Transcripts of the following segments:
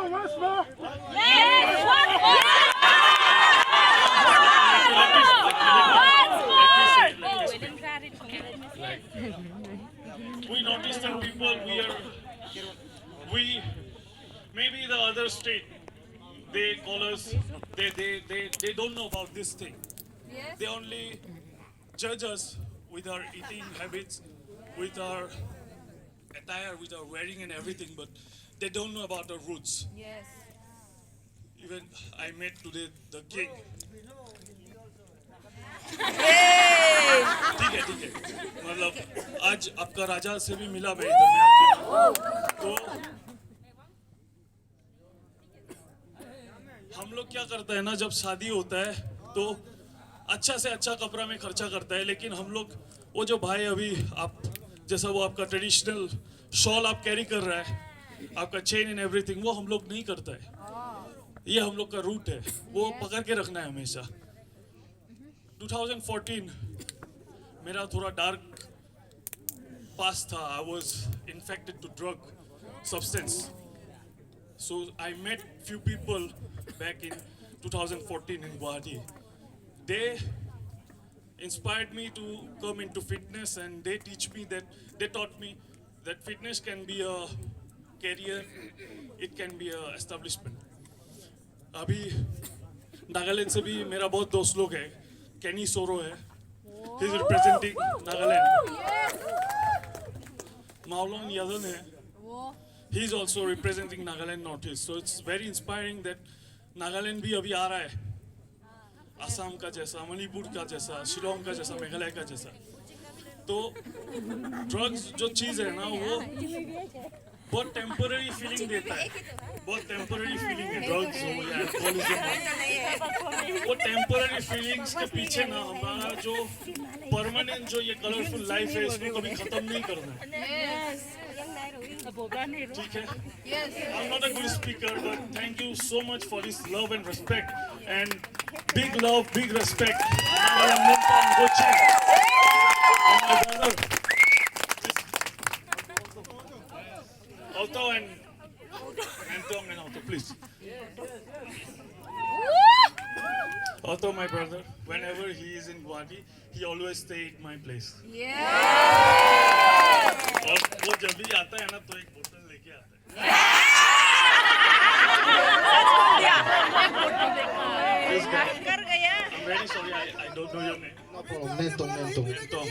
We notice that people we maybe the other state they call us they don't know about this thing. They only judge us with our eating habits, with our attire, with our wearing and everything, but they don't know about our roots. Yes. Even I met today the king. ठीक है मतलब आज आपका राजा से भी मिला मैं इधर में आके तो हम लोग क्या करते हैं ना जब शादी होता है तो अच्छा से अच्छा कपड़ा में खर्चा करता है लेकिन हम लोग वो जो भाई अभी आप जैसा वो आपका ट्रेडिशनल शॉल आप कैरी कर रहा है आपका चेन एंड एवरीथिंग वो हम लोग नहीं करता है ये हम लोग का रूट है वो पकड़ के रखना है हमेशा 2014 मेरा थोड़ा डार्क पास्ट था I was infected to drug substance so I met few people back in 2014 in Guwahati they inspired me to come into fitness and they taught me that fitness can be a career it can be a establishment अभी नागालैंड से भी मेरा बहुत दोस्त लोग है Kenny Soro है he is representing Nagaland Maulon Yadan है he is also representing Nagaland Northeast so it's very inspiring that Nagaland भी अभी आ रहा है असम का जैसा मणिपुर का जैसा शिलोंग का जैसा मेघालय का जैसा तो ड्रग्स जो चीज़ है ना वो बहुत टेम्पररी फीलिंग देता है बहुत टेम्पररी फीलिंग है ड्रग्स हो या अल्कोहलिज्म वो टेम्पररी फीलिंग्स के पीछे ना हमारा जो परमानेंट जो ये कलरफुल लाइफ है इसको कभी खत्म नहीं करना है ठीक है I'm not a good speaker but thank you so much for this love and respect and big love big respect and my brother Otto and Tom and Otto, please. Otto, my brother, whenever he is in Guwahati, he always stay at my place. और वो जब भी आता है ना तो एक बोतल लेके आता है. This guy. I'm very sorry, I don't know your name. No problem. Tom.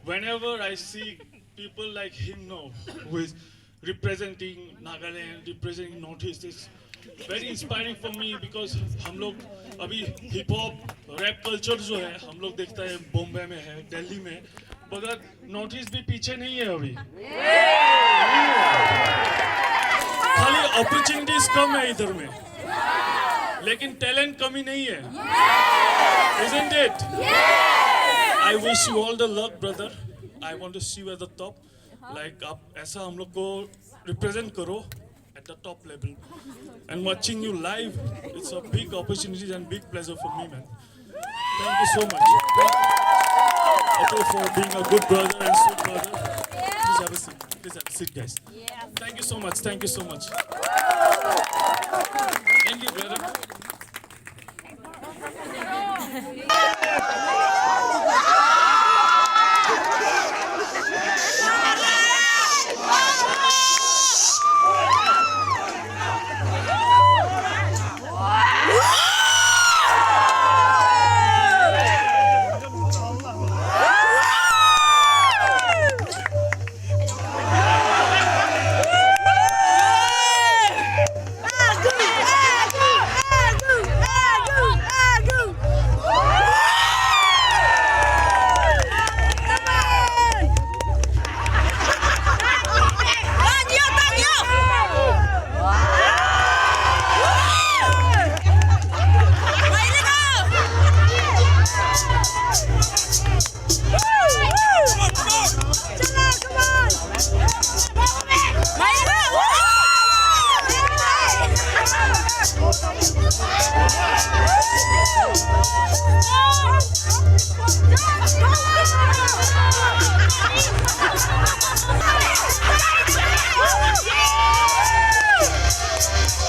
Whenever I see people like him now, who is representing Nagaland, representing Northeast, it's very inspiring for me because हम लोग अभी hip hop rap culture जो है हम लोग देखते हैं बॉम्बे में है दिल्ली में मगर नॉर्थ ईस्ट भी पीछे नहीं है अभी खाली अपॉर्चुनिटीज कम है इधर में लेकिन टैलेंट कमी नहीं है isn't it? I wish you all the luck brother I want to see you at the top like आप ऐसा हम लोग को represent करो at the top level and watching you live it's a big opportunity and big pleasure for me man thank you so much thank you for being a good brother and sweet brother please have a seat guys thank you so much thank you brother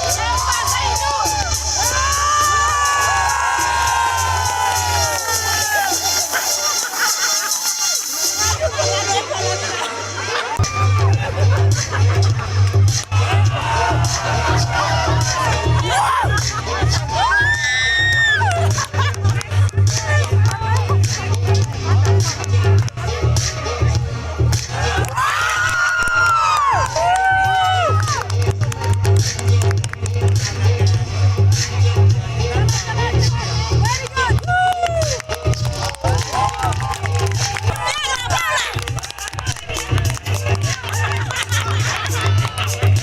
Yeah!